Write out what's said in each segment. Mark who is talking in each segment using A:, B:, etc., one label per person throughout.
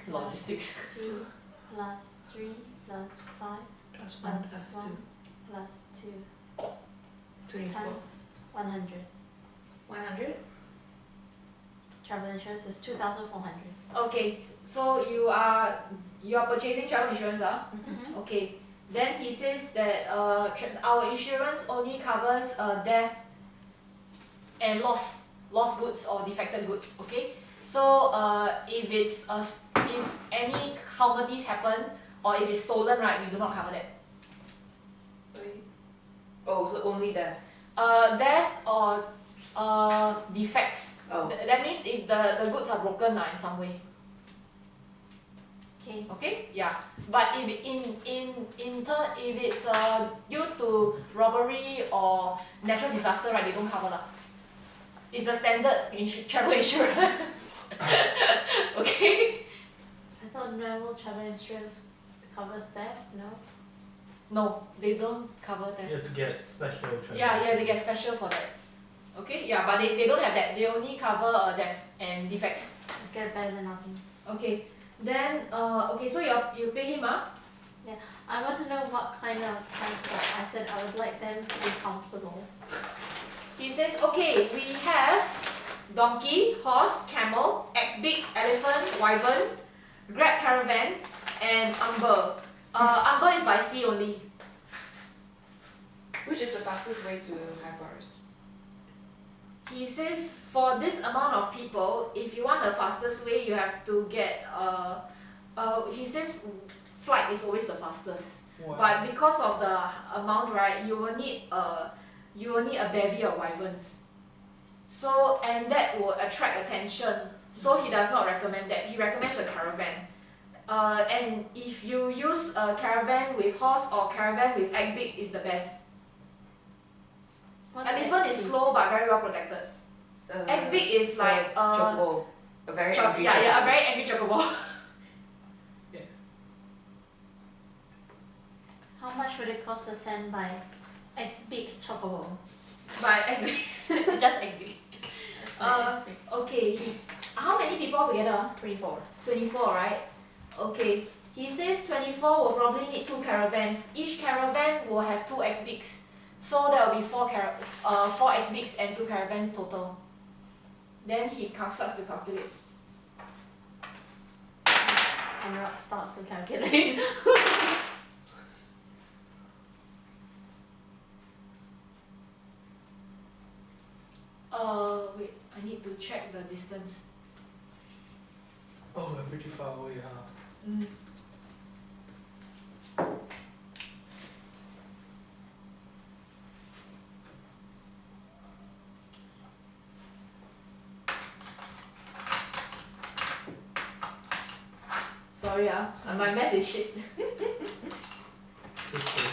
A: Logistics.
B: 2 plus 3 plus 5
C: Plus 1
B: plus
C: plus
B: 1
C: 2.
B: plus 2
C: 24.
B: times 100.
C: 100?
B: Travel insurance is 2,400.
A: Okay, so you are purchasing travel insurance,
B: Mm-hmm.
A: Okay. Then he says that our insurance only covers death and lost goods or defected goods. Okay. So if if any calamities happen or if it's stolen, right, we do not cover that.
C: Wait. Oh, so only that.
A: Death or defects.
C: Oh.
A: That means if the goods are broken in some way.
B: Okay.
A: Okay, yeah. But if if it's due to robbery or natural disaster, right, they don't cover lah. It's the standard travel insurance. Okay.
B: I thought normal travel insurance covers theft, no?
A: No, they don't cover
D: You
A: that.
D: have to get special travel.
A: Yeah, they get special for that. Okay, yeah, but they don't have that. They only cover death and defects.
B: Get better than nothing.
A: Okay. Then okay, so you pay him
B: I want to know what kind of transport. I said I would like them to be comfortable.
A: He says, okay, we have donkey, horse, camel, X-Big, elephant, wyvern, grab caravan, and umber. Umber is by sea only.
C: Which is the fastest way to High Forest?
A: He says for this amount of people, if you want the fastest way, you have to get he says flight is always the fastest.
D: Wow.
A: But because of the amount, right, you will need a bevy of wyverns. So and that will attract attention. So he does not recommend that. He recommends a caravan. And if you use a caravan with horse or caravan with X-Big is the best.
B: What's
A: Elephant is
B: XP?
A: slow but very well protected. X-Big is
C: so
A: like
C: chocobo. A very angry
A: yeah, a
C: chocobo.
A: very angry chocobo.
B: How much would it cost to send by X-Big Chocobo?
A: But X-Big, just X-Big.
B: That's
A: Okay, how many people together?
C: 24.
A: 24, right? Okay. He says 24 will probably need 2 caravans. Each caravan will have 2 X-Bigs. So there will be 4 X-Bigs and 2 caravans total. Then he starts to calculate.
B: And Rock starts to calculate.
A: Wait, I need to check the distance.
D: Oh, we're pretty far away, huh?
A: Mm. Sorry, my math is shit.
D: This way.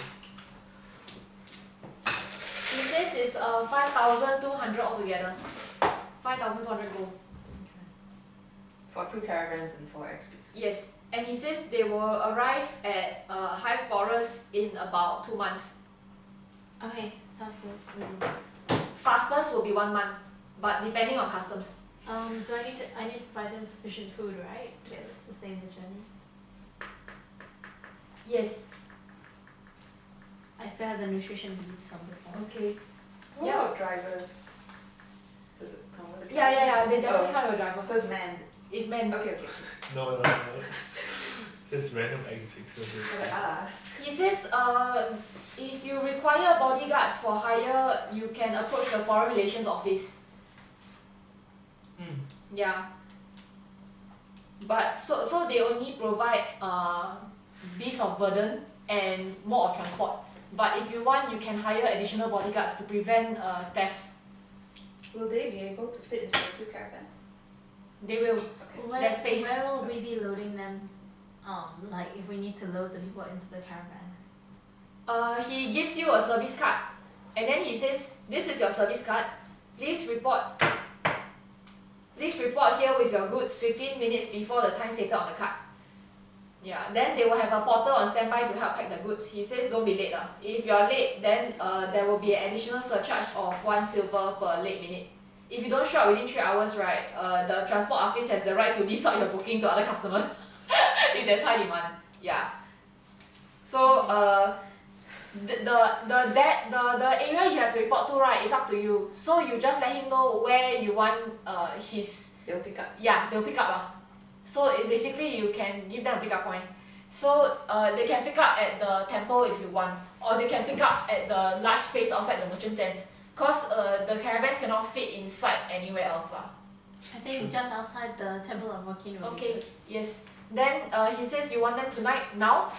A: He says it's 5,200 altogether. 5,200 gold.
C: For 2 caravans and 4 XPs.
A: Yes, and he says they will arrive at High Forest in about 2 months.
B: Okay, sounds good.
A: Fastest will be 1 month, but depending on customs.
B: Do I need to provide them sufficient food, right? To sustain the journey.
A: Yes.
B: I still have the nutrition beads on before.
A: Okay.
C: What
A: Yeah.
C: about drivers? Does it come with a
A: Yeah. They definitely
C: Oh.
A: come with a driver.
C: So it's manned.
A: It's men.
C: Okay.
D: No. Just random X-Bigs.
C: But ask.
A: He says if you require bodyguards for hire, you can approach the Foreign Relations Office. Yeah. But so they only provide beasts of burden and mode of transport. But if you want, you can hire additional bodyguards to prevent theft.
C: Will they be able to fit into the 2 caravans?
A: They will.
C: Okay.
A: There's space.
B: Where will we be loading them? Like if we need to load the people into the caravan.
A: He gives you a service card, and then he says, "This is your service card. Please report. Please report here with your goods 15 minutes before the time stated on the card." Yeah. Then they will have a porter on standby to help pack the goods. He says, "Don't be late lah. If you are late, then there will be an additional surcharge of 1 silver per late minute. If you don't show up within 3 hours, right, the transport office has the right to list out your booking to other customers." if there's high demand. Yeah. So the area you have to report to, right, is up to you. So you just let him know where you want his.
C: They'll pick up.
A: Yeah, they'll pick up So basically you can give them a pickup point. So they can pick up at the temple if you want, or they can pick up at the large space outside the merchant tents. Cause the caravans cannot fit inside anywhere else lah.
B: I think just outside the Temple of Volcano.
A: Okay, yes. Then he says you want them tonight now.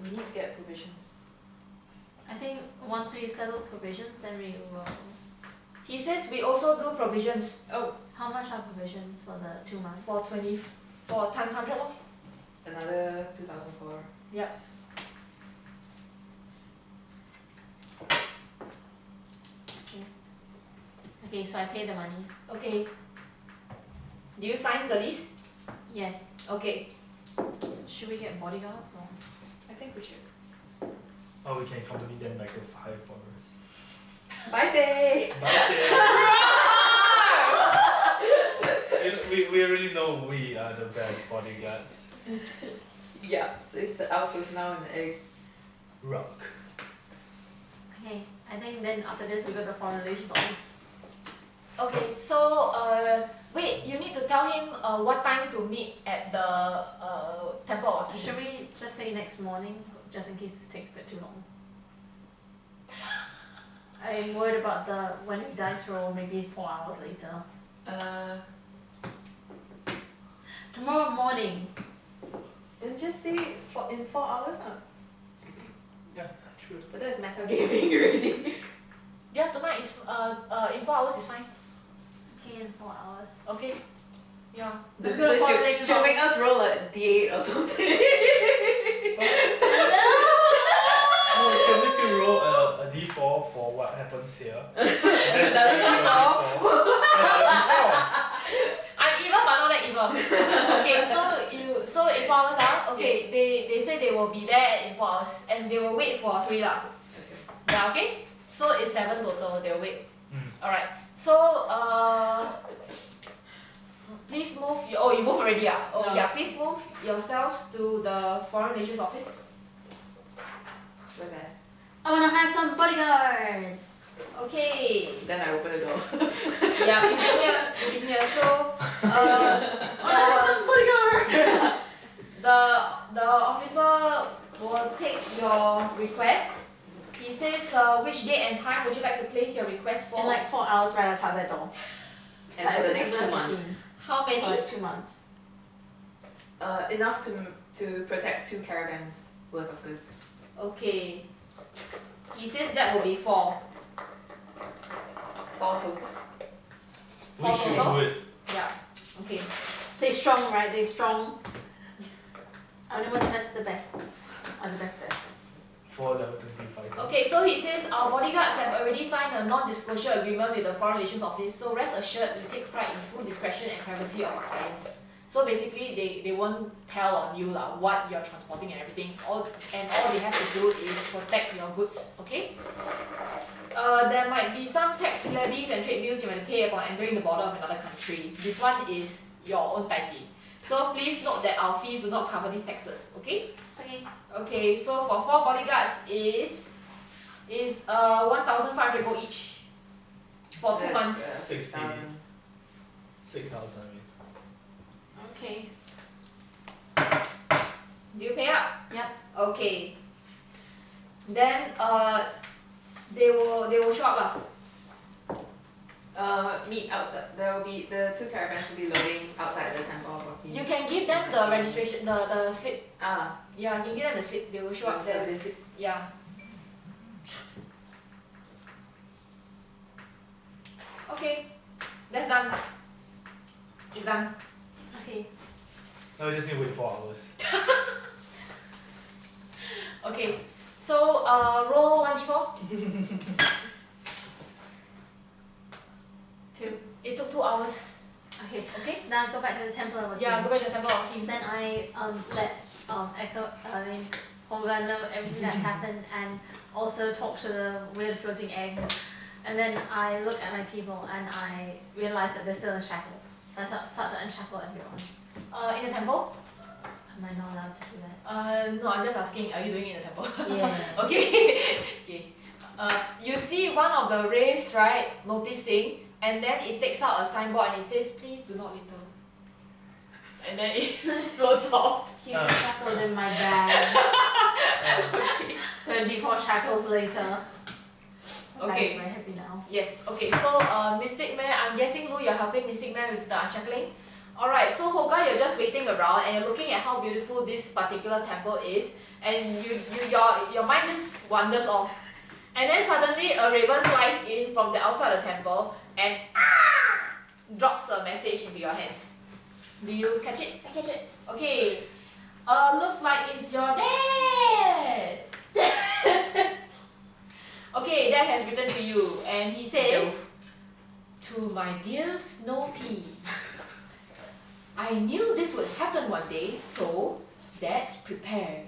C: We need to get provisions.
B: I think once we settle provisions, then we will.
A: He says we also do provisions. Oh,
B: How much are provisions for the 2 months?
A: for times 100 lor.
C: Another 2004.
A: Yep.
B: Okay, so I pay the money.
A: Okay. Do you sign the lease?
B: Yes.
A: Okay.
B: Should we get bodyguards or?
C: I think we should.
D: Or we can accompany them like a 5 hours.
C: Bye day!
D: We already know we are the best bodyguards.
C: Yeah, so it's the alphas now and the egg.
D: Rock.
B: Okay, I think then after this we go to the foreign relations office.
A: Okay, so wait, you need to tell him what time to meet at the temple of Akin.
B: Should we just say next morning, just in case this takes a bit too long? I'm worried about the when it dice roll, maybe 4 hours later. Tomorrow morning.
C: And just say in 4 hours.
D: Yeah, true.
C: But that's metagaming already.
A: Yeah, tonight is in 4 hours is fine.
B: Okay, in 4 hours.
A: Okay. Yeah.
B: Let's go to foreign relations
C: should make
B: office.
C: us roll a d8 or something.
D: Oh, we can make you roll a d4 for what happens here. And then
C: Another
D: you roll a
C: D4.
D: D4.
A: I'm evil but not that evil. Okay, so in 4 hours okay,
C: Yes.
A: they say they will be there in 4 hours and they will wait for 3 lah. Yeah, okay? So it's 7 total, they'll wait. Alright. So please move you move already Oh
C: No.
A: yeah, please move yourselves to the foreign relations office.
C: Where's that?
B: I wanna have some bodyguards.
A: Okay.
C: Then I open the door.
A: Yeah, you've been here. So
B: I wanna have some bodyguards.
A: the officer will take your request. He says which date and time would you like to place your request for?
B: In like 4 hours right outside that door.
C: And for the next 2 months.
A: How
B: For
A: many?
B: like 2 months.
C: Enough to protect 2 caravans worth of goods.
A: Okay. He says that will be 4.
C: 4 total.
D: We should do it.
A: Yeah. Okay.
B: They strong, right? They strong. I only want the best, the best. Or the best.
D: 4 level 25.
A: Okay, so he says our bodyguards have already signed a non-disclosure agreement with the Foreign Relations Office, so rest assured we take pride in full discretion and privacy of our clients. So basically they won't tell on you what you're transporting and everything. All they have to do is protect your goods, okay? There might be some tax levies and trade bills you have to pay upon entering the border of another country. This one is your own taiji. So please note that our fees do not cover these taxes, okay?
B: Okay.
A: Okay, so for 4 bodyguards is 1,500 gold each for 2 months.
D: 60. 6,000 I mean.
B: Okay.
A: Do you pay up?
B: Yep.
A: Okay. Then they will show up lah.
C: Meet outside. There will be the 2 caravans will be loading outside the temple of Akin.
A: You can give them the registration, the slip.
C: Ah,
A: Yeah, you can give them the slip. They will show up
C: The
A: there with the
C: service.
A: slip. Yeah. Okay, that's done. It's done.
B: Okay.
D: No, we just need to wait 4 hours.
A: Okay, so roll 1d4.
B: 2.
A: It took 2 hours.
B: Okay.
A: Okay.
B: Now go back to the temple of
A: Yeah,
B: Akin.
A: go back to the temple of Kim.
B: Then I let Honga know everything that's happened and also talk to the weird floating egg. And then I look at my people and I realize that they're still shackled. So I start to unshackle everyone.
A: In the temple.
B: Am I not allowed to do that?
A: No, I'm just asking, are you doing it in the temple?
B: Yeah.
A: Okay. Okay. You see one of the raves, right? Noticing, and then it takes out a signboard and it says, "Please do not litter." And then it floats off.
B: Keep the shackles in my bag. 24 shackles later.
A: Okay.
B: I'm very happy now.
A: Yes. Okay. So, Mystic Man, I'm guessing Lu, you're helping Mystic Man with the unshackling. All right. So Hoga, you're just waiting around and you're looking at how beautiful this particular temple is, and your mind just wanders off. And then suddenly a raven flies in from the outside of the temple and drops a message into your hands. Do you catch it? I catch it. Okay. Looks like it's your dad. Okay, dad has written to you and he says, "To my dear Snow Pea, I knew this would happen one day, so Dad's prepared.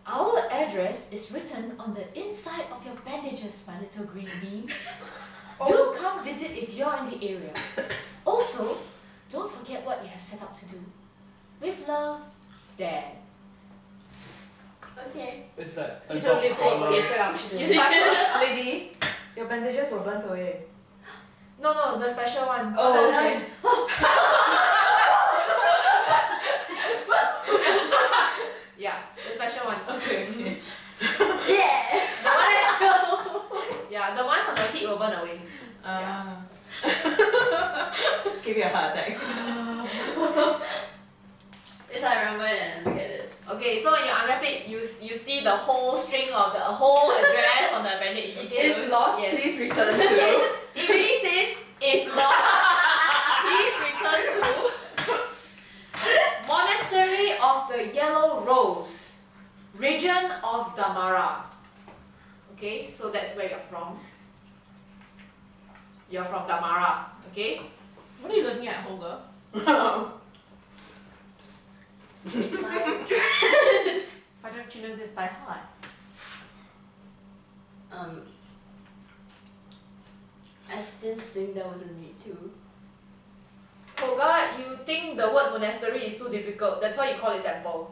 A: Our address is written on the inside of your bandages, my little green bean. Do come visit if you're in the area. Also, don't forget what you have set out to do. With love, Dad." Okay.
D: It's like a
A: You
D: dog
A: totally
D: collar.
A: You started.
C: Lady, your bandages were burnt away.
A: No, the special one.
C: Oh, okay.
A: Yeah, the special ones.
C: Okay.
B: Yeah!
A: Yeah, the ones on the feet will burn away.
C: Give you a heart attack.
B: Yes, I remember it and look at it.
A: Okay, so when you unwrap it, you see the whole string of the whole address on the bandage details.
C: If lost,
A: yes.
C: please return to.
A: Yes, it really says, "If lost, please return to Monastery of the Yellow Rose, region of Damara." Okay, so that's where you're from. You're from Damara, okay?
B: What are you looking at, Holger? Why don't you know this by heart?
E: I didn't think there was a need to.
A: Hoga, you think the word monastery is too difficult, that's why you call it temple.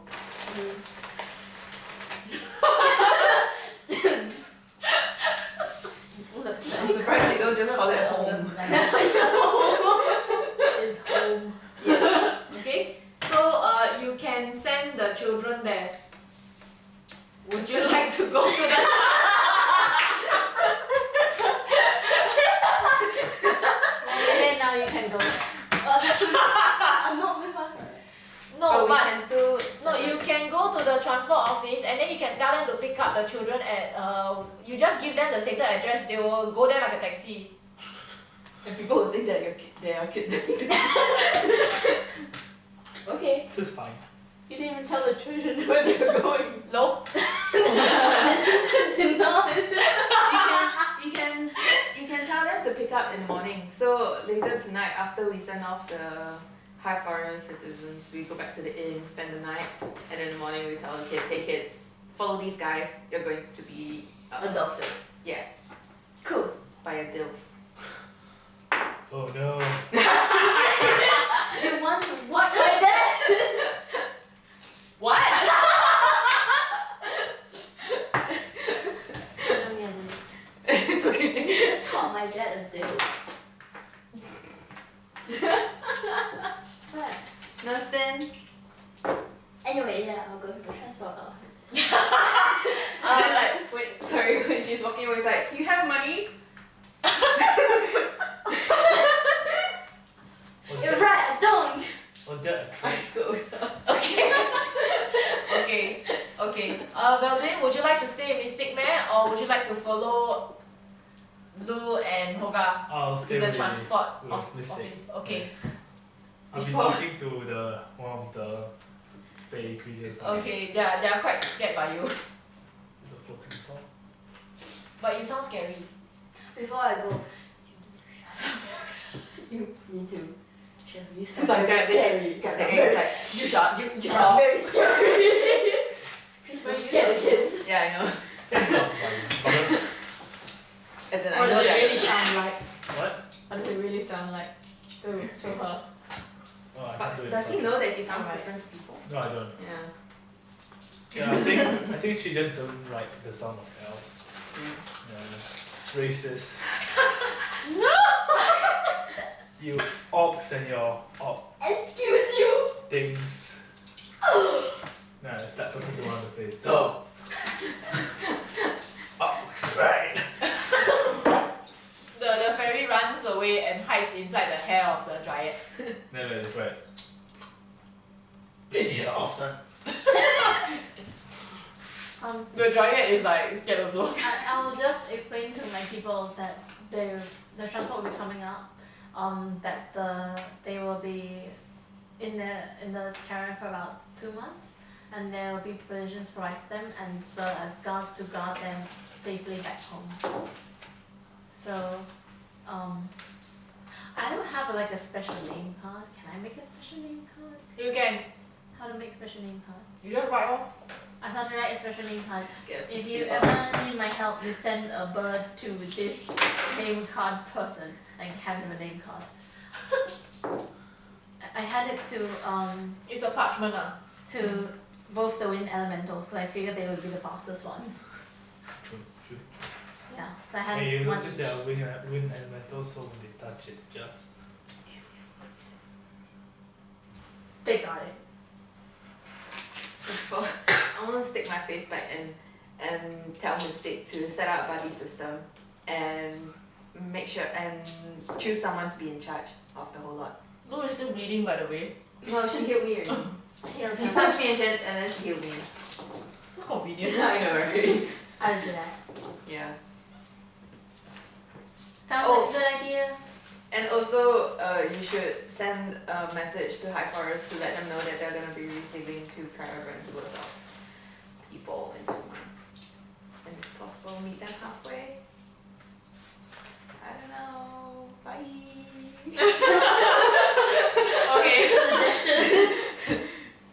C: I'm surprised they don't just call it home.
B: Is home.
A: Yes. Okay. So you can send the children there. Would you like to go to the?
B: Okay, now you can go.
E: I'm not with her.
A: No,
C: we
A: but
C: can still.
A: no, you can go to the transport office and then you can tell them to pick up the children at. You just give them the stated address. They will go there like a taxi.
C: And people will think that they are kidnapping the
A: Okay.
D: It's fine.
B: You didn't even tell the children where they were going.
A: No.
B: Did not.
C: you can tell them to pick up in the morning. So later tonight, after we send off the high foreign citizens, we go back to the inn, spend the night, and in the morning we tell the kids, "Hey kids, follow these guys. You're going to be
E: Adopted.
C: Yeah,
E: Cool.
C: by a dilf."
D: Oh no.
B: You want to what like that?
A: What?
C: It's okay.
E: You just called my dad a dick.
B: What?
C: Nothing.
E: Anyway, yeah, I'll go to the transport office.
C: And then when she's walking away, it's like, "Do you have money?"
D: Was
B: You're
D: that,
B: right, I don't.
D: was that a trick?
C: Go with her.
A: Okay. Okay. Veldwin, would you like to stay in Mystic Man or would you like to follow Lu and Hoga
D: I'll
A: to
D: stay
A: the
D: with
A: transport
D: with Mystic.
A: office? Okay.
D: I've been
C: Before-
D: talking to one of the fey creatures.
A: Okay, they are quite scared by you.
D: It's a floating top.
A: But you sound scary.
E: Before I go, you need to. Shall we
C: So I grab the egg, grab the egg, it's like,
E: You are
C: stop.
E: very scary. Please don't scare the kids.
C: Yeah, I know.
D: Not my mother.
C: As in, I
B: What
C: know
B: does it really
C: that.
B: sound like?
D: What?
B: What does it really sound like to her?
D: Oh, I can't do it.
C: Does he
D: Sorry.
C: know know that he sounds
A: Alright.
C: different to people?
D: No, I don't.
C: Yeah.
D: Yeah, I think she just don't like the sound of elves. Yeah. Racist. You orcs and your orc
E: Excuse you.
D: things. Nah, it's like talking to one of the face. So orcs, right?
A: The fairy runs away and hides inside the hair of the dryad.
D: No, that's right. Been here often.
A: The dryad is like scared also.
B: I will just explain to my people that the transport will be coming up. That they will be in the caravan for about 2 months, and there will be provisions provided them, and as well as guards to guard them safely back home. So, I don't have like a special name card. Can I make a special name card?
A: You can,
B: How to make special name card?
A: you just write off.
B: I thought to write a special name card.
C: Get a piece
B: If
C: of
B: you
C: paper.
B: ever need my help, you send a bird to this name card person and have them a name card. I had it
A: It's a parchment
B: to both the wind elementals because I figured they would be the fastest ones.
D: True, true.
B: Yeah, so I had
D: And you
B: one
D: notice
B: each.
D: they are wind elemental, so when they touch it, just
B: They got it.
C: Before, I want to stick my face back and tell Mystic to set up a buddy system and make sure and choose someone to be in charge of the whole lot.
A: Lou is still bleeding by the way.
C: No, she healed me already.
B: He'll
C: She
B: do
C: punched me and then she healed me.
A: So convenient.
C: I know, right?
B: I'll do that.
C: Yeah.
B: Sounds
C: Oh.
B: like a good idea.
C: And also, you should send a message to High Forest to let them know that they're gonna be receiving 2 caravans worth of people in 2 months. And if possible, meet them halfway. I don't know. Bye.
A: Okay.
B: Suggestion.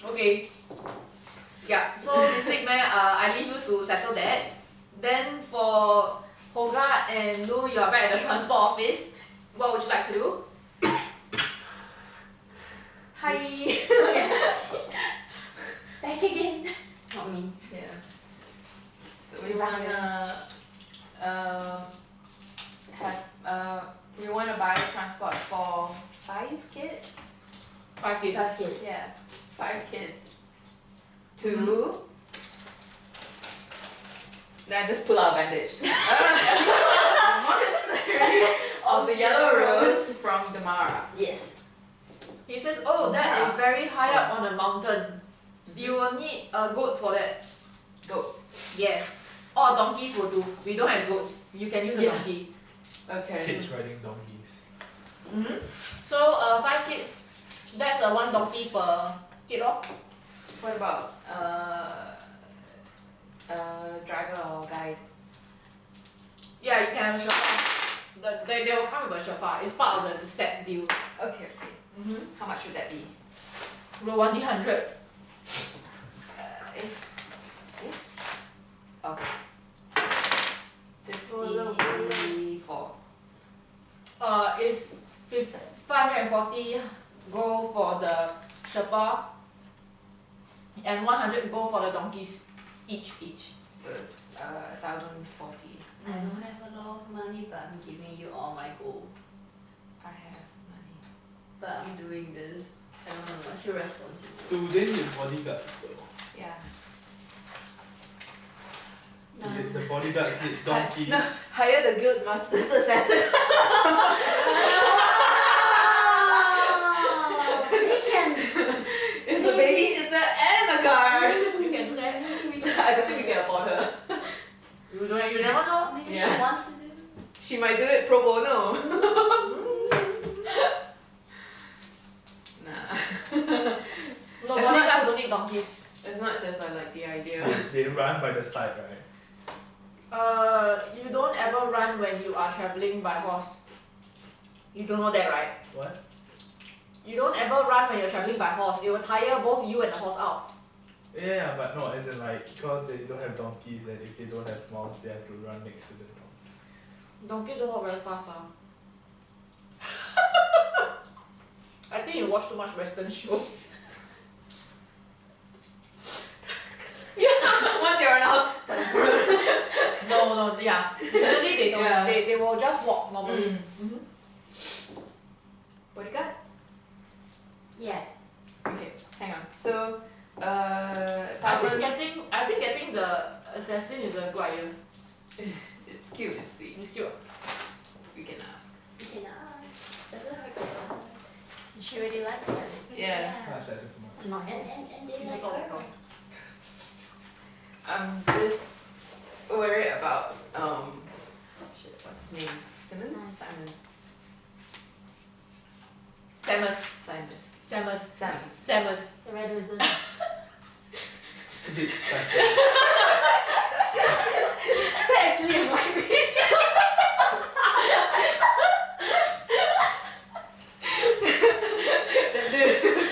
A: Okay. Yeah, so Mystic Man, I leave you to settle that. Then for Hoga and Lou, you are back at the transport office. What would you like to do?
C: Hi.
E: Back again. Not me.
C: Yeah. So we wanna we wanna buy transport for 5 kids.
A: 5 kids.
E: 5 kids.
C: Yeah, 5 kids. To. Then I just pull out a bandage. Monastery of the Yellow Rose from Damara.
E: Yes.
A: He says, oh, that is very high up on a mountain. You will need goats for that.
C: Goats.
A: Yes. Or donkeys will do. We don't have goats. You can use a
C: Yeah.
A: donkey.
C: Okay.
D: kids riding donkeys.
C: Mm-hmm.
A: So 5 kids. That's 1 donkey per kid lor.
C: What about driver or guide?
A: Yeah, you can have a Sherpa. They will come with a Sherpa. It's part of the set deal.
C: Okay, okay.
A: Mm-hmm.
C: How much would that be?
A: Roll 1d100.
C: Oh. 54.
A: It's 540 go for the Sherpa and 100 go for the donkeys each.
C: So it's 1,040.
E: I don't have a lot of money, but I'm giving you all my gold.
C: I have money.
E: But I'm doing this. I don't know, I feel responsible.
D: Do they need bodyguards though?
C: Yeah.
D: The bodyguards need donkeys.
C: No, hire the guild master's assassin.
E: We can.
C: It's a babysitter and a guard.
A: You can do that.
C: I don't think we can afford her.
A: You never know.
E: Maybe
C: Yeah.
E: she wants to do.
C: She might do it pro bono. Nah.
A: No,
C: As
A: bodyguards
C: much-
A: don't need donkeys.
C: As much as I like the idea.
D: They run by the side, right?
A: You don't ever run when you are traveling by horse. You don't know that, right?
D: What?
A: You don't ever run when you're traveling by horse. It will tire both you and the horse out.
D: Yeah, but no, as in like because they don't have donkeys and if they don't have mounts, they have to run next to the donkey.
A: Donkey don't walk very fast, I think you watch too much Western shows. they will just walk normally.
C: Mm. What do you got?
E: Yeah.
C: Okay, hang on. So,
A: I think getting the assassin is a good idea.
C: it's cute, it's sweet.
A: It's cute.
C: We can ask.
E: You can ask. Doesn't hurt to ask.
B: She really likes it.
C: Yeah.
D: Ah, shut it tomorrow.
B: Not
E: And they
A: It's
E: like
A: all that
E: her.
A: counts.
C: I'm just worried about shit, what's his name? Simmons?
B: Nice.
C: Simons.
A: Samus.
C: Simons.
A: Samus.
C: Samus.
A: Samus.
B: The red wizard.
D: It's a bit spicy.
C: Actually, it might be. That dude.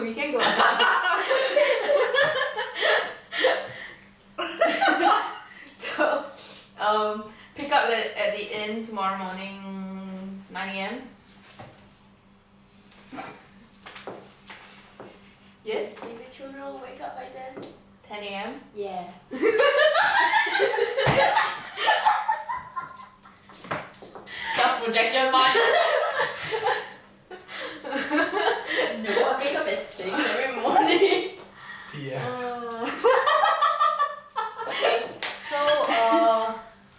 C: We can go on. So, pick up at the inn tomorrow morning, 9 a.m. Yes,
E: Maybe children will wake up by then.
C: 10 a.m.
E: Yeah.
A: Self-projection mark.
E: No, I wake up at 6 every morning.
D: Yeah.
A: Okay. So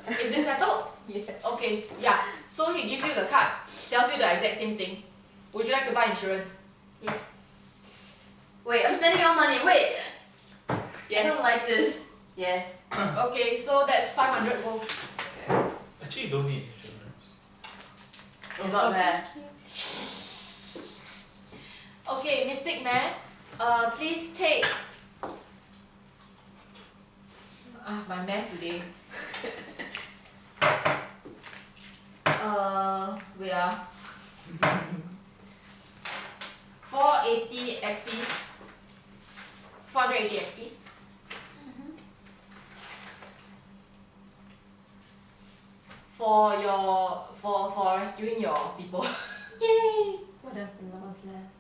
A: is it settled?
C: Yeah.
A: Okay. Yeah. So he gives you the card, tells you the exact same thing. Would you like to buy insurance?
E: Yes. Wait, I'm spending your money. Wait. I don't
C: Yes.
E: like this.
C: Yes.
A: Okay. So that's 500 gold.
D: Actually, you don't need insurance.
C: It's not bad.
A: Okay, Mystic Man. Please take. My math today. Wait 480 XP. 480 XP. For rescuing your people.
E: Yay.
B: What have was left?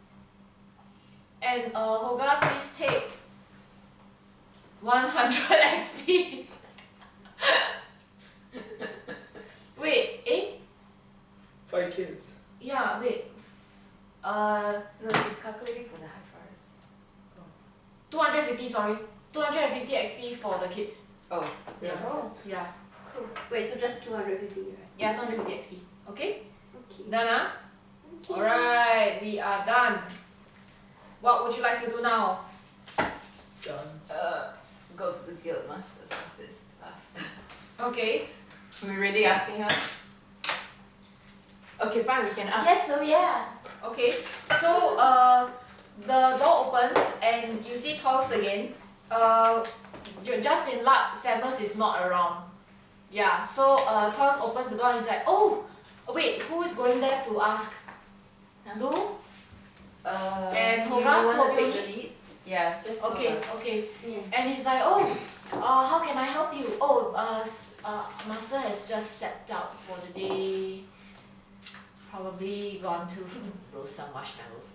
A: And Hoga, please take 100 XP. Wait,
D: 5 kids.
A: Yeah, wait.
C: No, she's calculating for the high forest.
A: 250, sorry. 250 XP for the kids.
C: Oh.
A: Yeah.
E: Oh,
A: Yeah.
E: cool. Wait, so just 250, right?
A: Yeah, 250 XP. Okay?
E: Okay.
A: Done, huh?
E: Okay.
A: Alright, we are done. What would you like to do now?
D: Dance.
C: Go to the guild master's office first.
A: Okay.
C: Are we really asking her? Okay, fine, we can ask.
E: Yes, so yeah.
A: Okay. So, the door opens and you see Toast again. You're just in luck, Samus is not around. Yeah, so Toast opens the door and he's like, oh, wait, who is going there to ask?
C: Huh?
A: Lu? And
C: you
A: Hoga
C: want
A: told
C: to take
A: me-
C: the lead? Yeah, it's just two
A: Okay,
C: of us.
A: okay.
E: Yeah.
A: And he's like, oh, how can I help you? Oh, Master has just stepped out for the day. Probably gone to roast some marshmallows.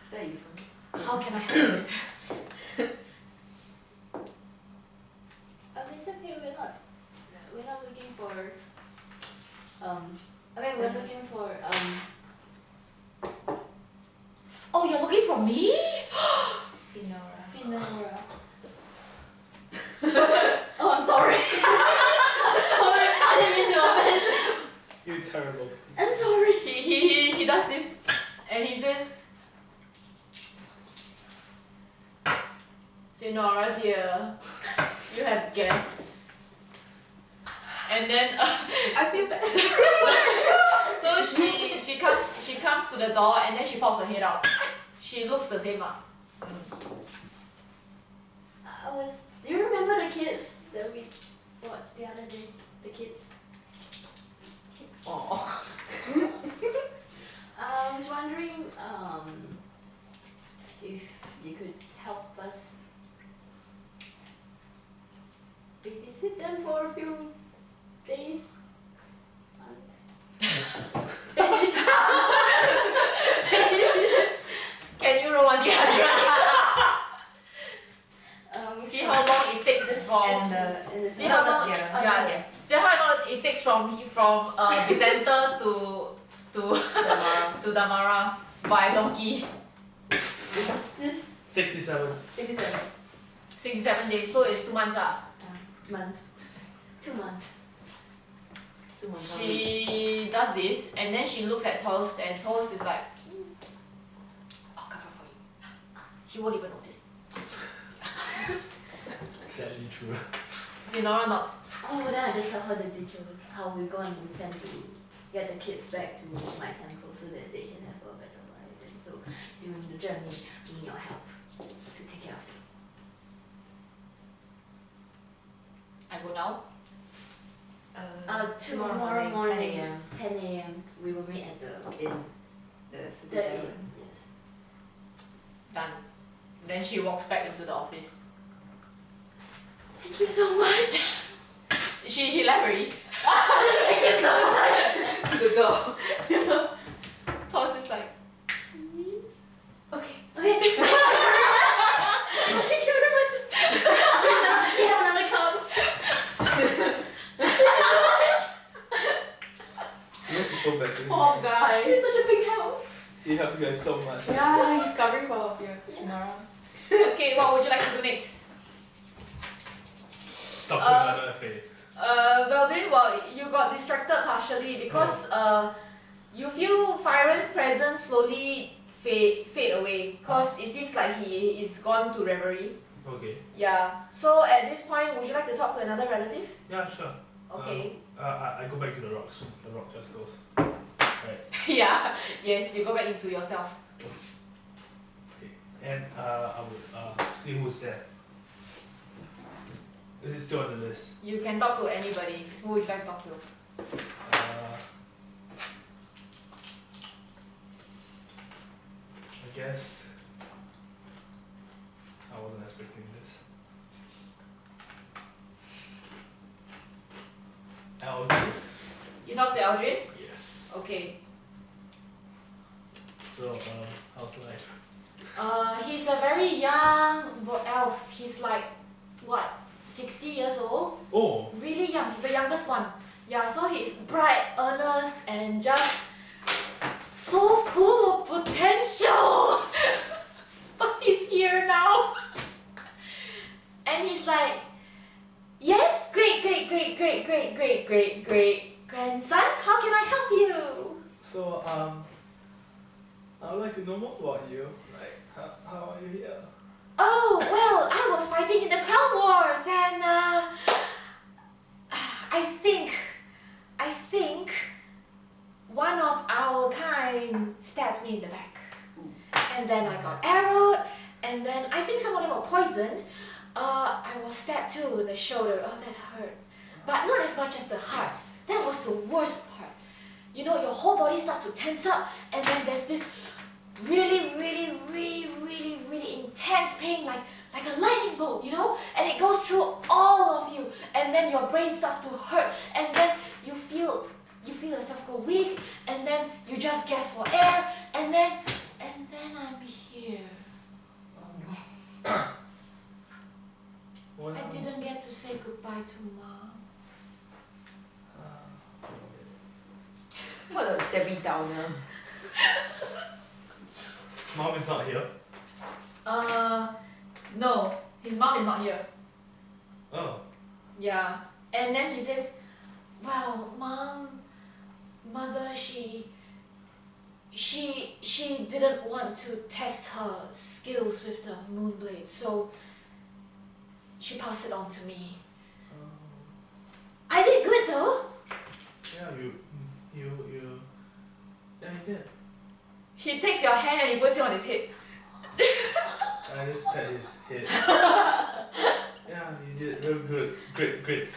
C: Is that euphemism?
A: How can I help you with?
E: It's okay, we're not looking for we're looking for
A: Oh, you're looking for me?
C: Finora.
E: Finora. Oh, I'm sorry. I'm sorry. I didn't mean to offend.
D: You're terrible.
E: I'm sorry.
A: He does this and he says, Finora dear, you have guests. And then
C: I feel bad.
A: so she comes to the door and then she pops her head out. She looks the same.
E: Do you remember the kids that we bought the other day? The kids.
C: Oh.
E: I was wondering if you could help us babysit them for a few days.
A: Can you roll 1d100? Vicenta to to Damara by donkey.
E: Is this
D: 67.
E: 67
A: 67 days, so it's 2 months.
E: months? 2 months.
C: 2 months.
A: She does this and then she looks at Toast and Toast is like, I'll cover for you. He won't even notice.
D: Sadly true.
A: Venora nods.
E: Oh, then I just tell her the details, how we go and we plan to get the kids back to my temple so that they can have a better life. And so during the journey, we need your help to take care of them.
A: I go now.
E: Tomorrow morning,
C: 10 a.m.
E: 10 a.m. we will meet at the inn.
C: The city
E: The
C: tavern.
E: inn, yes.
A: Done. Then she walks back into the office.
E: Thank you so much.
A: She left already.
E: Thank you so much.
C: To go.
A: Toast is like,
E: Okay. Okay. Thank you very much. You have another cup.
D: Yours is so bad.
C: Oh guys.
E: It's such a big help.
D: He helped you guys so much.
C: Yeah, he's covering for all of you. Nora.
A: okay, what would you like to do next?
D: Talk to another FA.
A: Velvin, well, you got distracted partially because you feel Firen's presence slowly fade away because it seems like he is gone to reverie.
D: Okay.
A: Yeah. So at this point, would you like to talk to another relative?
D: Yeah, sure.
A: Okay.
D: I go back to the rocks. The rock just goes. Right.
A: yeah. Yes, you go back into yourself.
D: Okay. And I would see who's there. This is still on the list.
A: You can talk to anybody. Who would you like to talk to?
D: I guess I wasn't expecting this. Aldrin?
A: You talk to Eldrin?
D: Yes.
A: Okay.
D: So, how's life?
A: He's a very young elf. He's like, what, 60 years old?
D: Oh!
A: Really young. He's the youngest one. Yeah, so he's bright, earnest, and just so full of potential. But he's here now. And he's like, yes, great grandson, how can I help you?
D: So, I would like to know more about you. Like, how are you here?
A: Oh, well, I was fighting in the Crown Wars and I think one of our kind stabbed me in the back. And then I got arrowed and then I think some of them were poisoned. I was stabbed too in the shoulder. Oh, that hurt. But not as much as the heart. That was the worst part. You know, your whole body starts to tense up and then there's this really intense pain like a lightning bolt, you know, and it goes through all of you and then your brain starts to hurt and then you feel yourself go weak and then you just gasp for air and then I'm here.
D: Well,
A: I didn't get to say goodbye to Mom.
C: What a Debbie Downer.
D: Mom is not here.
A: No, his mom is not here.
D: Oh.
A: Yeah, and then he says, well, mother, she didn't want to test her skills with the Moonblade, so she passed it on to me. I did good though.
D: Yeah, you yeah, you did.
A: He takes your hand and he puts it on his head.
D: I just pet his head. Yeah, you did real good. Great.